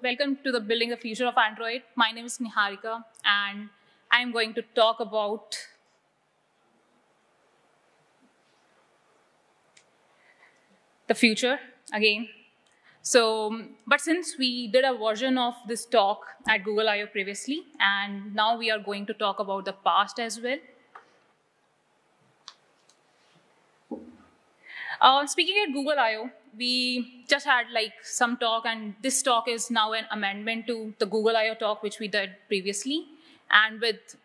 Welcome to the Building the Future of Android. My name is Niharika, and I'm going to talk about the future again. But since we did a version of this talk at Google I/O previously, and now we are going to talk about the past as well. Speaking at Google I/O, we just had some talk, and this talk is now an amendment to the Google I/O talk, which we did previously. And with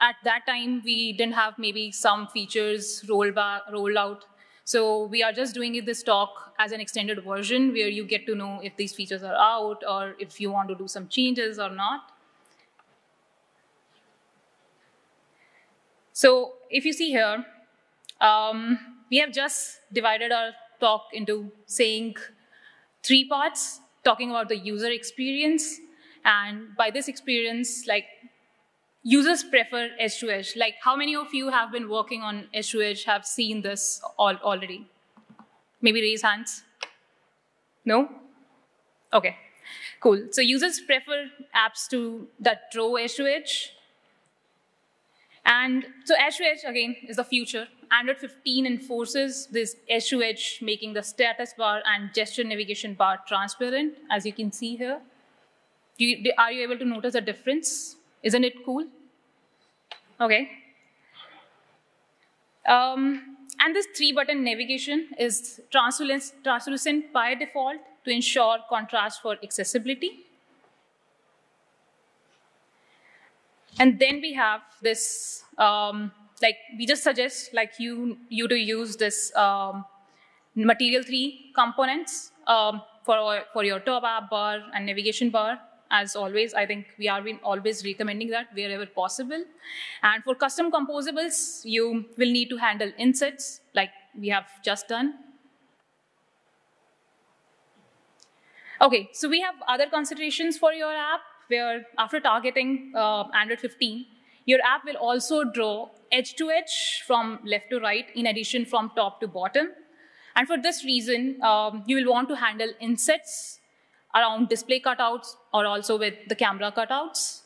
at that time, we didn't have maybe some features rolled out. So we are just doing this talk as an extended version where you get to know if these features are out or if you want to do some changes or not. So if you see here, we have just divided our talk into saying 3 parts, talking about the user experience. And by this experience, users prefer edge to edge. How many of you have been working on edge to edge, have seen this already? Maybe raise hands. No? Okay, cool. So users prefer apps that draw edge to edge. And so edge to edge, again, is the future. Android 15 enforces this edge to edge, making the status bar and gesture navigation bar transparent, as you can see here. Are you able to notice the difference? Isn't it cool? Okay. And this 3-button navigation is translucent by default to ensure contrast for accessibility. And then we have this, we just suggest you to use this Material 3 components for your top app bar and navigation bar. As always, I think we are always recommending that wherever possible. And for custom composables, you will need to handle insets like we have just done. Okay, so we have other considerations for your app where after targeting Android 15, your app will also draw edge to edge from left to right, in addition from top to bottom. And for this reason, you will want to handle insets around display cutouts or also with the camera cutouts.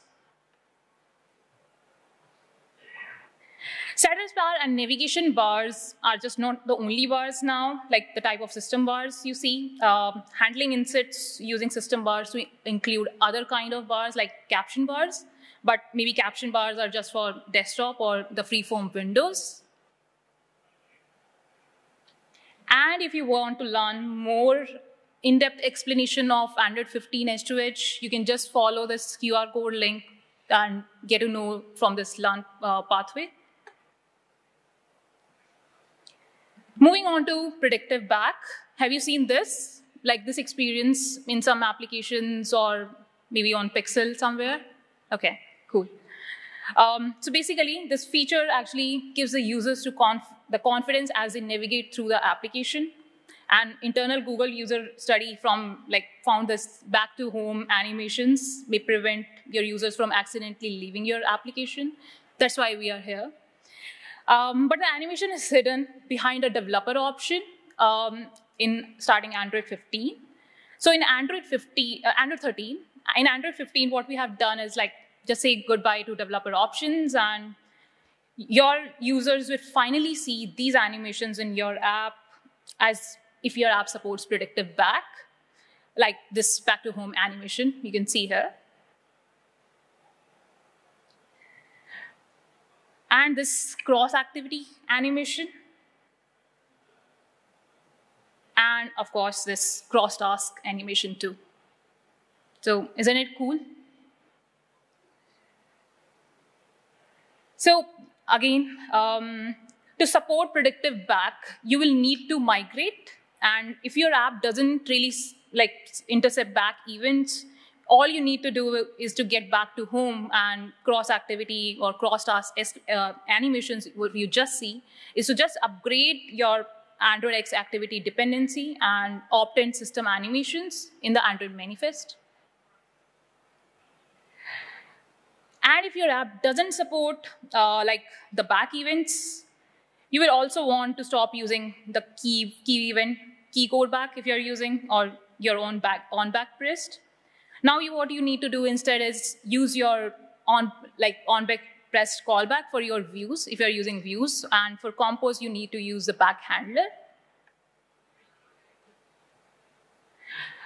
Status bar and navigation bars are just not the only bars now, like the type of system bars you see. Handling insets using system bars to include other kind of bars like caption bars, but maybe caption bars are just for desktop or the freeform windows. And if you want to learn more in-depth explanation of Android 15 edge to edge, you can just follow this QR code link and get to know from this learn pathway. Moving on to predictive back. Have you seen this? This experience in some applications or maybe on Pixel somewhere? Okay, cool. So basically, this feature actually gives the users the confidence as they navigate through the application. An internal Google user study found this back to home animations may prevent your users from accidentally leaving your application. That's why we are here. But the animation is hidden behind a developer option in starting Android 15. So in Android 13, in Android 15, what we have done is just say goodbye to developer options, and your users will finally see these animations in your app as if your app supports predictive back, like this back to home animation you can see here. And this cross activity animation. And of course, this cross task animation too. So isn't it cool? So again, to support predictive back, you will need to migrate. And if your app doesn't really intercept back events, all you need to do is to get back to home, and cross activity or cross task animations, what you just see, is to just upgrade your Android X activity dependency and opt-in system animations in the Android manifest. And if your app doesn't support the back events, you will also want to stop using the key event key code back if you're using, or your own on-back pressed. Now what you need to do instead is use your on-back pressed callback for your views if you're using views, and for compose you need to use the back handler.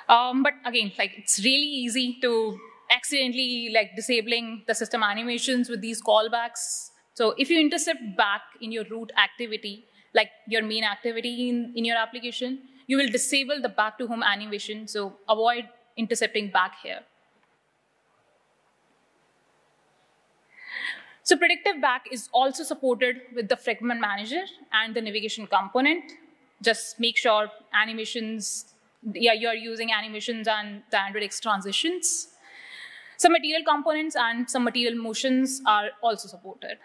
But again, it's really easy to accidentally disabling the system animations with these callbacks. So if you intercept back in your root activity, like your main activity in your application, you will disable the back to home animation, so avoid intercepting back here. So predictive back is also supported with the fragment manager and the navigation component. Just make sure animations, you're using animations and the Android X transitions. Some material components and some material motions are also supported.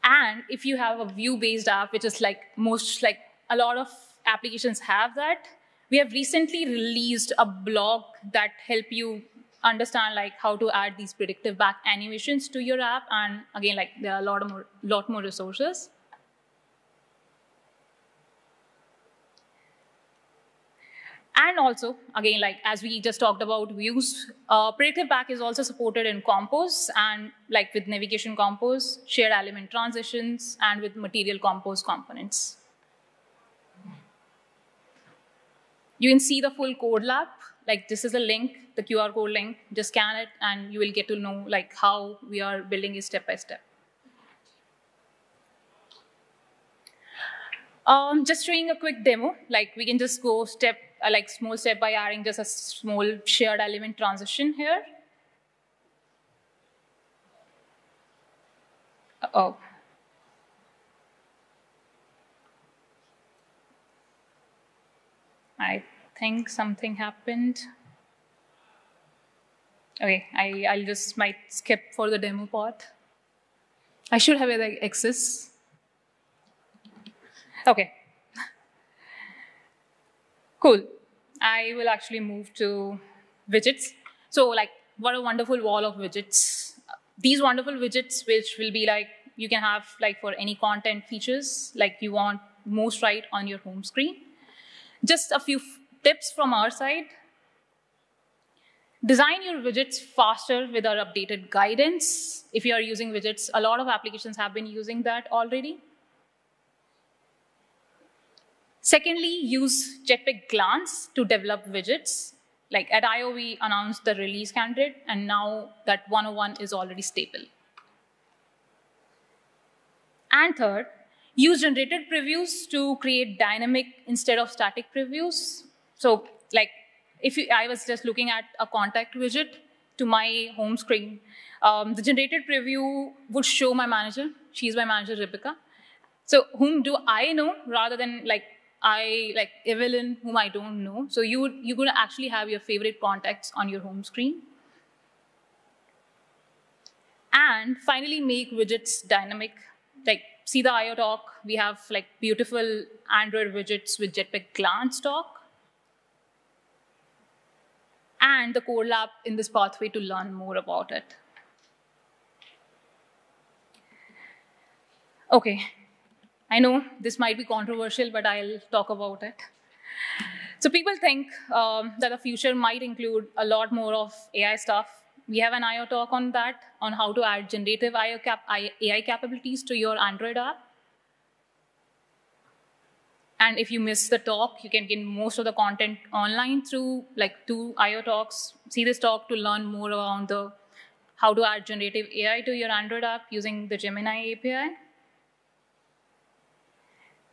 And if you have a view-based app, which is a lot of applications have that, we have recently released a blog that help you understand how to add these predictive back animations to your app. And again, there are a lot more resources. And also, again, as we just talked about views, predictive back is also supported in Compose and with navigation compose, shared element transitions, and with material compose components. You can see the full code lab. This is a link, the QR code link. Just scan it, and you will get to know how we are building it step by step. Just showing a quick demo. We can just go small step by adding just a small shared element transition here. Uh-oh. I think something happened. Okay, I'll just might skip for the demo part. I should have access. Okay. Cool. I will actually move to widgets. So what a wonderful wall of widgets. These wonderful widgets, which will be you can have for any content features you want most right on your home screen. Just a few tips from our side. Design your widgets faster with our updated guidance. If you are using widgets, a lot of applications have been using that already. Secondly, use Jetpack Glance to develop widgets. At I/O, we announced the release candidate, and now that 101 is already stable. And third, use generated previews to create dynamic instead of static previews. So I was just looking at a contact widget to my home screen, the generated preview would show my manager. She's my manager, Rebecca. So whom do I know rather than Evelyn, whom I don't know. So you're going to actually have your favorite contacts on your home screen. And finally, make widgets dynamic. See the I/O talk. We have beautiful Android widgets with Jetpack Glance talk. And the code lab in this pathway to learn more about it. Okay. I know this might be controversial, but I'll talk about it. So people think that the future might include a lot more of AI stuff. We have an I/O talk on that, on how to add generative AI capabilities to your Android app. And if you miss the talk, you can get most of the content online through 2 I/O talks. See this talk to learn more around how to add generative AI to your Android app using the Gemini API.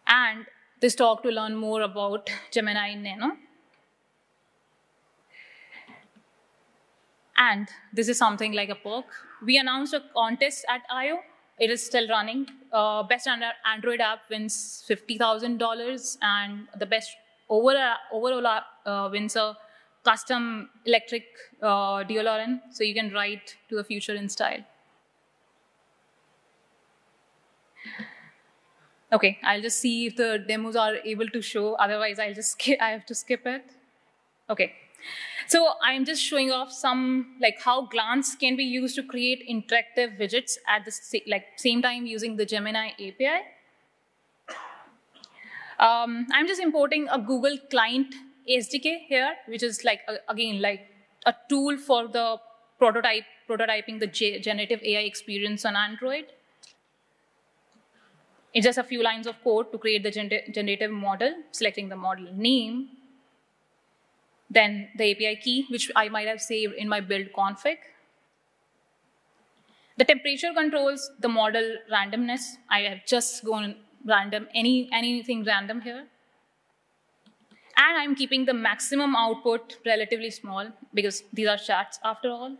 And this talk to learn more about Gemini Nano. And this is something like a perk. We announced a contest at I/O. It is still running. Best Android app wins $50,000, and the best overall app wins a custom electric DeLorean, so you can ride to the future in style. Okay, I'll just see if the demos are able to show. Otherwise, I have to skip it. Okay, so I'm just showing off some how Glance can be used to create interactive widgets at the same time using the Gemini API. I'm just importing a Google Client SDK here, which is like, again, like a tool for the prototyping the generative AI experience on Android. It's just a few lines of code to create the generative model, selecting the model name, then the API key, which I might have saved in my build config. The temperature controls the model randomness. I have just gone random, anything random here. And I'm keeping the maximum output relatively small because these are chats after all.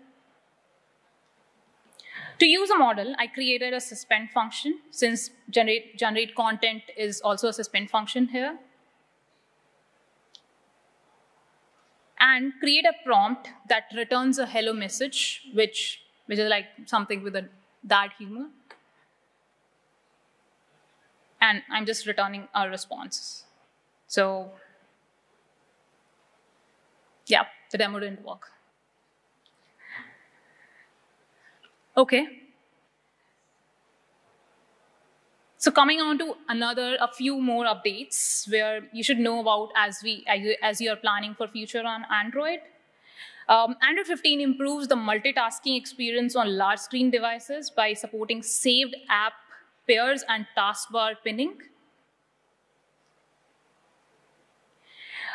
To use a model, I created a suspend function since generate content is also a suspend function here. And create a prompt that returns a hello message, which is like something with that humor. And I'm just returning our response. So yeah, the demo didn't work. Okay. So coming on to a few more updates where you should know about as you are planning for future on Android. Android 15 improves the multitasking experience on large screen devices by supporting saved app pairs and taskbar pinning.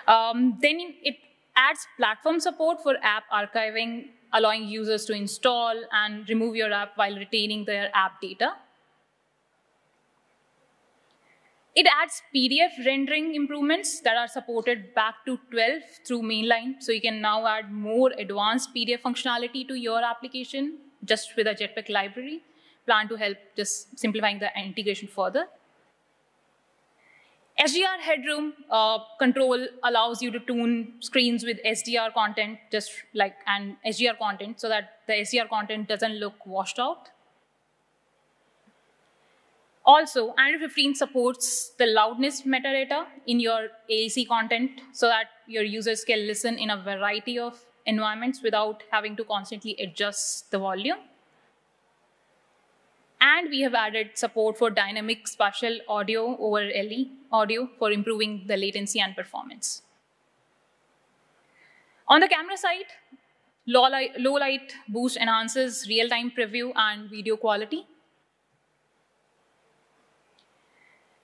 Then it adds platform support for app archiving, allowing users to install and remove your app while retaining their app data. It adds PDF rendering improvements that are supported back to 12 through mainline, so you can now add more advanced PDF functionality to your application just with a Jetpack library. Plan to help just simplifying the integration further. SDR headroom control allows you to tune screens with SDR content, and SDR content, so that the SDR content doesn't look washed out. Also, Android 15 supports the loudness metadata in your AAC content so that your users can listen in a variety of environments without having to constantly adjust the volume. And we have added support for dynamic spatial audio over LE audio for improving the latency and performance. On the camera side, low light boost enhances real-time preview and video quality.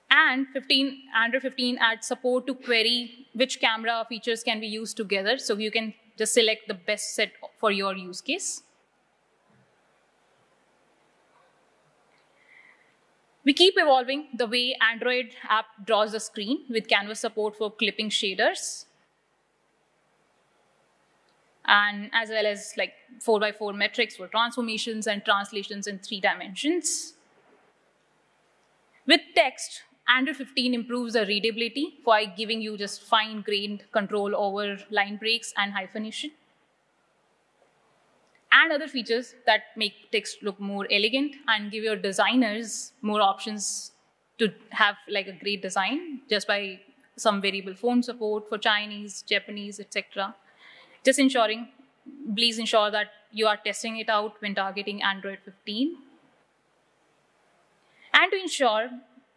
And Android 15 adds support to query which camera features can be used together, so you can just select the best set for your use case. We keep evolving the way Android app draws the screen with canvas support for clipping shaders, and as well as like 4x4 metrics for transformations and translations in 3 dimensions. With text, Android 15 improves the readability by giving you just fine-grained control over line breaks and hyphenation, and other features that make text look more elegant and give your designers more options to have like a great design just by some variable font support for Chinese, Japanese, etc. Just please ensure that you are testing it out when targeting Android 15. And to ensure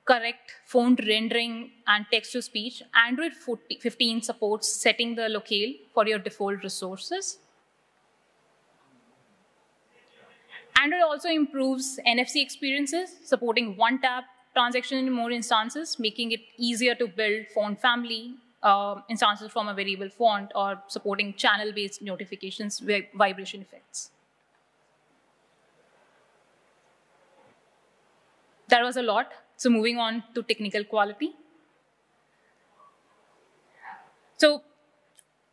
correct font rendering and text-to-speech, Android 15 supports setting the locale for your default resources. Android also improves NFC experiences, supporting one-tap transaction in more instances, making it easier to build font family instances from a variable font, or supporting channel-based notifications with vibration effects. That was a lot. So moving on to technical quality. So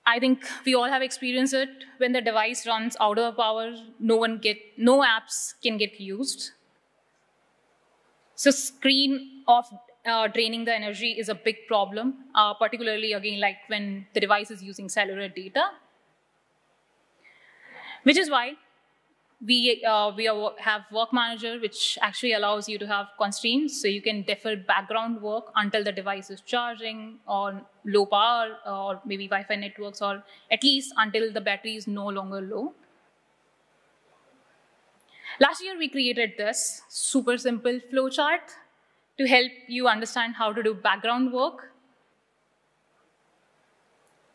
I think we all have experienced it. When the device runs out of power, no apps can get used. So screen off draining the energy is a big problem, particularly again like when the device is using cellular data. Which is why we have Work Manager, which actually allows you to have constraints, so you can defer background work until the device is charging or low power, or maybe Wi-Fi networks, or at least until the battery is no longer low. Last year, we created this super simple flowchart to help you understand how to do background work.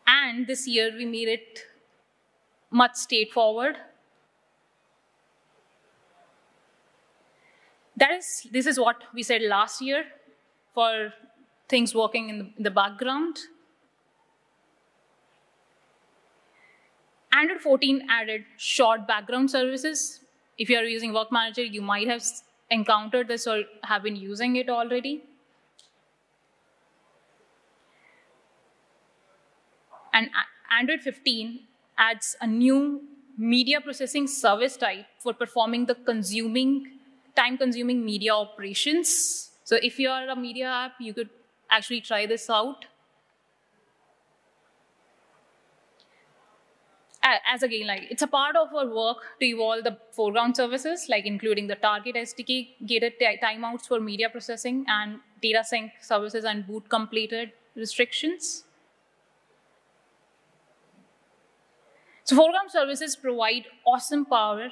And this year, we made it much straightforward. This is what we said last year for things working in the background. Android 14 added short background services. If you are using Work Manager, you might have encountered this or have been using it already. And Android 15 adds a new media processing service type for performing the time-consuming media operations. So if you are a media app, you could actually try this out. As again, like it's a part of our work to evolve the foreground services, like including the Target SDK, gated timeouts for media processing, and data sync services and boot completed restrictions. So foreground services provide awesome power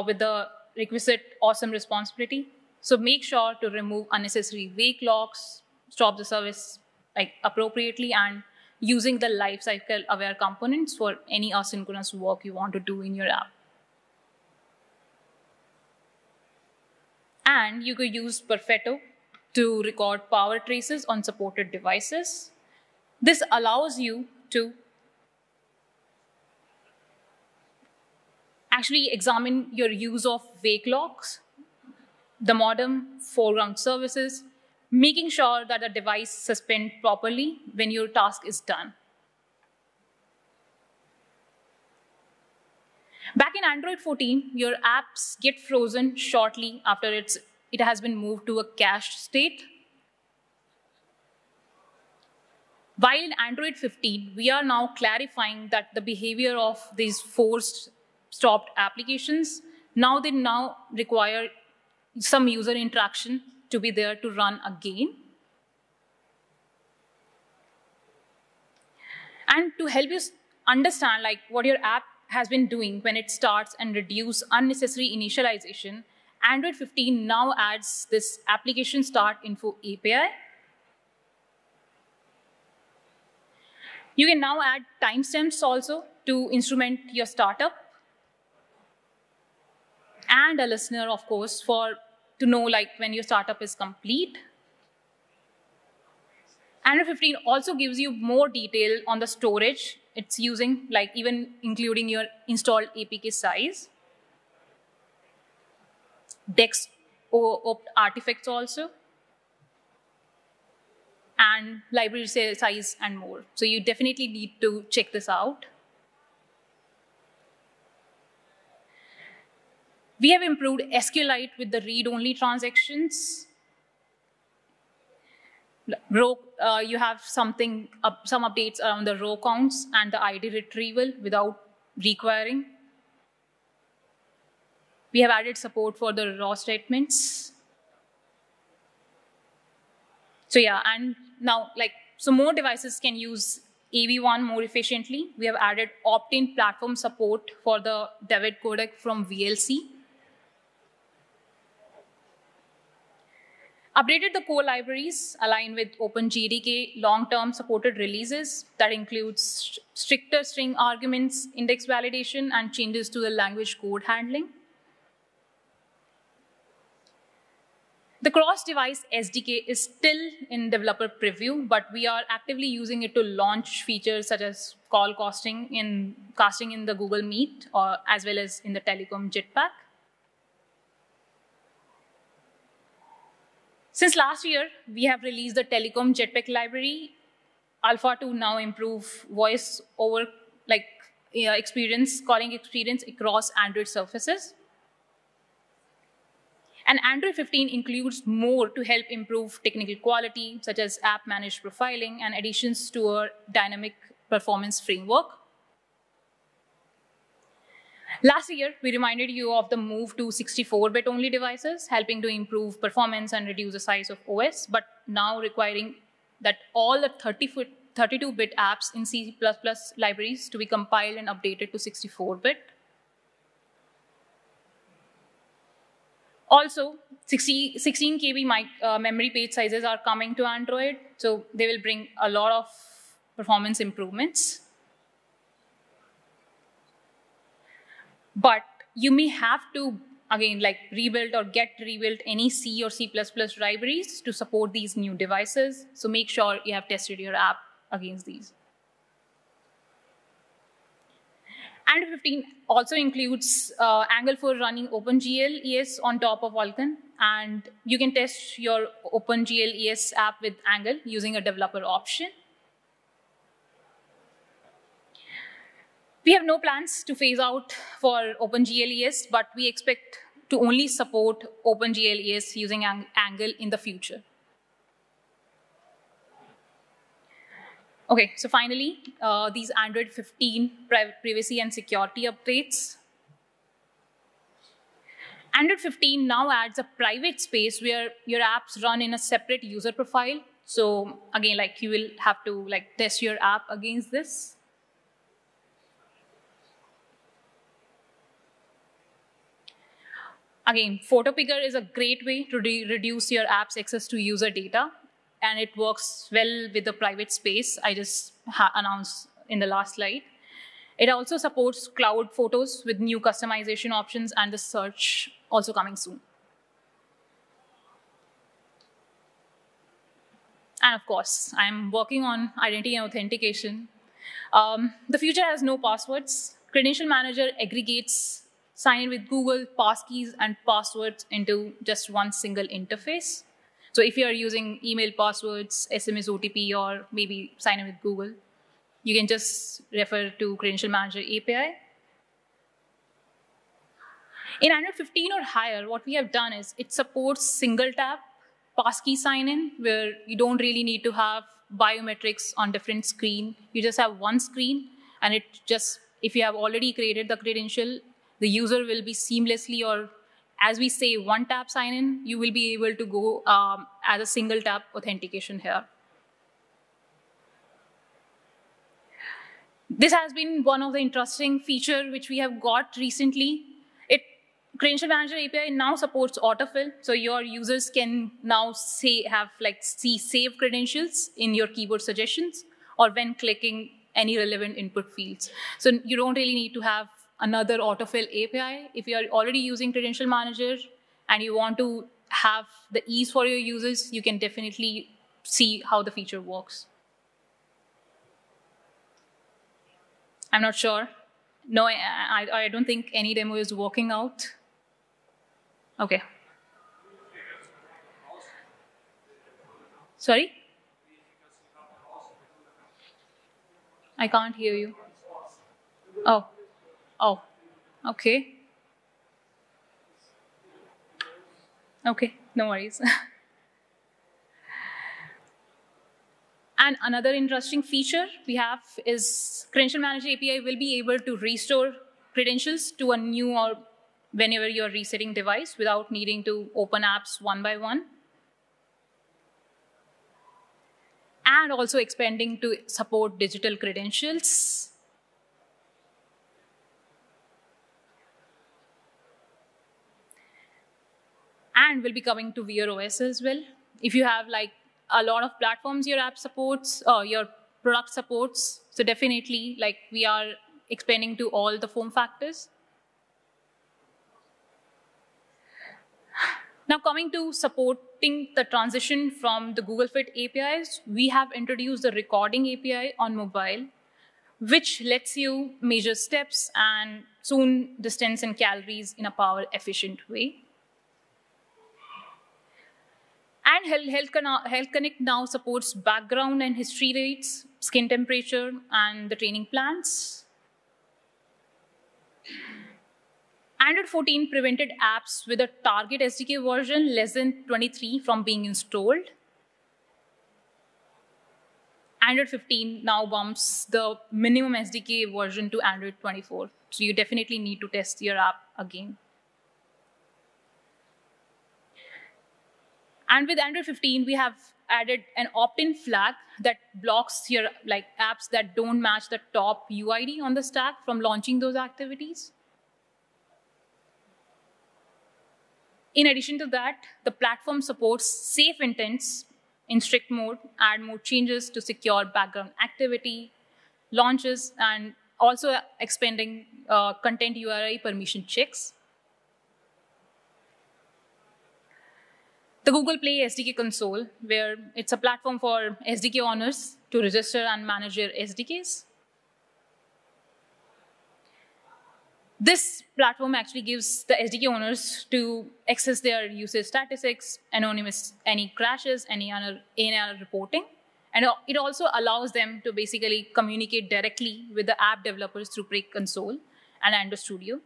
with the requisite awesome responsibility. So make sure to remove unnecessary wake locks, stop the service like appropriately, and using the lifecycle aware components for any asynchronous work you want to do in your app. And you could use Perfetto to record power traces on supported devices. This allows you to actually examine your use of wake locks, the modem, foreground services, making sure that the device suspends properly when your task is done. Back in Android 14, your apps get frozen shortly after it has been moved to a cached state. While in Android 15, we are now clarifying that the behavior of these forced stopped applications, they now require some user interaction to be there to run again. And to help you understand like what your app has been doing when it starts and reduce unnecessary initialization, Android 15 now adds this application start info API. You can now add timestamps also to instrument your startup. And a listener, of course, to know like when your startup is complete. Android 15 also gives you more detail on the storage it's using, like even including your installed APK size, DEX opt artifacts also, and library size and more. So you definitely need to check this out. We have improved SQLite with the read-only transactions. You have some updates around the row counts and the ID retrieval without requiring. We have added support for the raw statements. So yeah, and now so more devices can use AV1 more efficiently. We have added opt-in platform support for the David codec from VLC. Updated the core libraries aligned with OpenJDK long-term supported releases that includes stricter string arguments, index validation, and changes to the language code handling. The cross-device SDK is still in developer preview, but we are actively using it to launch features such as call casting in the Google Meet, as well as in the Telecom Jetpack. Since last year, we have released the Telecom Jetpack library alpha to now improve voice over calling experience across Android surfaces. And Android 15 includes more to help improve technical quality, such as app managed profiling and additions to a dynamic performance framework. Last year, we reminded you of the move to 64-bit only devices, helping to improve performance and reduce the size of OS, but now requiring that all the 32-bit apps in C++ libraries to be compiled and updated to 64-bit. Also, 16 KB memory page sizes are coming to Android, so they will bring a lot of performance improvements. But you may have to, again, like rebuild or get rebuilt any C or C++ libraries to support these new devices. So make sure you have tested your app against these. Android 15 also includes Angle for running OpenGL ES on top of Vulkan. And you can test your OpenGL ES app with Angle using a developer option. We have no plans to phase out for OpenGL ES, but we expect to only support OpenGL ES using Angle in the future. Okay, so finally, these Android 15 privacy and security updates. Android 15 now adds a private space where your apps run in a separate user profile. So again, like you will have to like test your app against this. Again, Photo Picker is a great way to reduce your app's access to user data. And it works well with the private space I just announced in the last slide. It also supports cloud photos with new customization options and the search also coming soon. And of course, I'm working on identity and authentication. The future has no passwords. Credential Manager aggregates sign in with Google, passkeys, and passwords into just one single interface. So if you are using email passwords, SMS OTP, or maybe sign in with Google, you can just refer to Credential Manager API. In Android 15 or higher, what we have done is it supports single tap passkey sign-in, where you don't really need to have biometrics on different screen. You just have one screen, and it just, if you have already created the credential, the user will be seamlessly, or as we say, one-tap sign-in, you will be able to go as a single-tap authentication here. This has been one of the interesting features which we have got recently. Credential Manager API now supports autofill, so your users can now see saved credentials in your keyboard suggestions, or when clicking any relevant input fields. So you don't really need to have another autofill API. If you are already using Credential Manager and you want to have the ease for your users, you can definitely see how the feature works. I'm not sure. No, I don't think any demo is working out. Okay. Sorry? I can't hear you. Oh. Oh. Okay. Okay, no worries. And another interesting feature we have is Credential Manager API will be able to restore credentials to a new or whenever you're resetting device without needing to open apps one by one. And also expanding to support digital credentials. And will be coming to Wear OS as well. If you have like a lot of platforms your app supports, or your product supports, so definitely like we are expanding to all the form factors. Now coming to supporting the transition from the Google Fit APIs, we have introduced the recording API on mobile, which lets you measure steps and soon distance and calories in a power efficient way. And Health Connect now supports background and history rates, skin temperature, and the training plans. Android 14 prevented apps with a target SDK version less than 23 from being installed. Android 15 now bumps the minimum SDK version to Android 24. So you definitely need to test your app again. And with Android 15, we have added an opt-in flag that blocks your apps that don't match the top UID on the stack from launching those activities. In addition to that, the platform supports safe intents in strict mode, add mode changes to secure background activity, launches, and also expanding content URI permission checks. The Google Play SDK console, where it's a platform for SDK owners to register and manage their SDKs. This platform actually gives the SDK owners to access their usage statistics, anonymous any crashes, any ANR reporting. And it also allows them to basically communicate directly with the app developers through Play Console and Android Studio.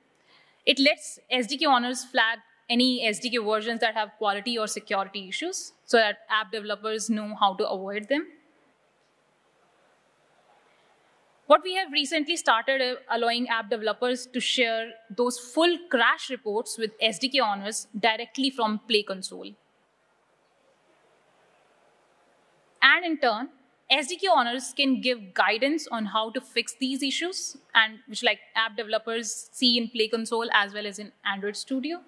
It lets SDK owners flag any SDK versions that have quality or security issues so that app developers know how to avoid them. What we have recently started allowing app developers to share those full crash reports with SDK owners directly from Play Console. And in turn, SDK owners can give guidance on how to fix these issues, and which like app developers see in Play Console as well as in Android Studio.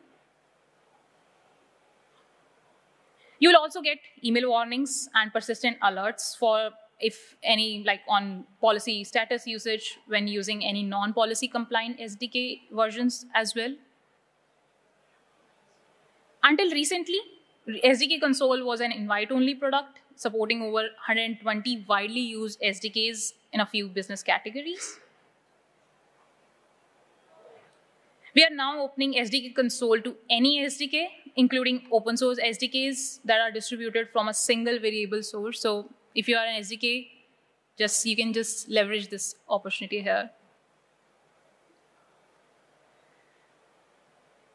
You'll also get email warnings and persistent alerts for if any, like on policy status usage when using any non-policy compliant SDK versions as well. Until recently, SDK Console was an invite-only product, supporting over 120 widely used SDKs in a few business categories. We are now opening SDK Console to any SDK, including open source SDKs that are distributed from a single variable source. So if you are an SDK, you can just leverage this opportunity here.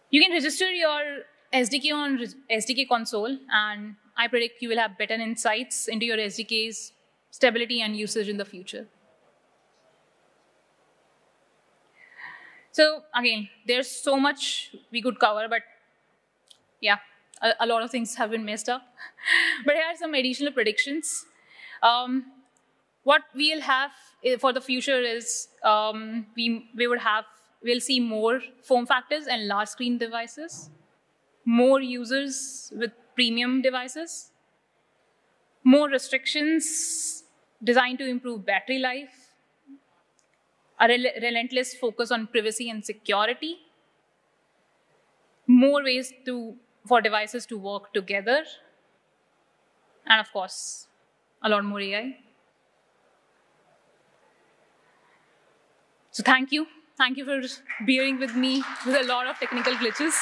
You can register your SDK on SDK Console, and I predict you will have better insights into your SDK's stability and usage in the future. So again, there's so much we could cover, but yeah, a lot of things have been messed up. But here are some additional predictions. What we'll have for the future is we'll see more form factors and large screen devices, more users with premium devices, more restrictions designed to improve battery life, a relentless focus on privacy and security, more ways for devices to work together, and of course, a lot more AI. So thank you. Thank you for bearing with me with a lot of technical glitches.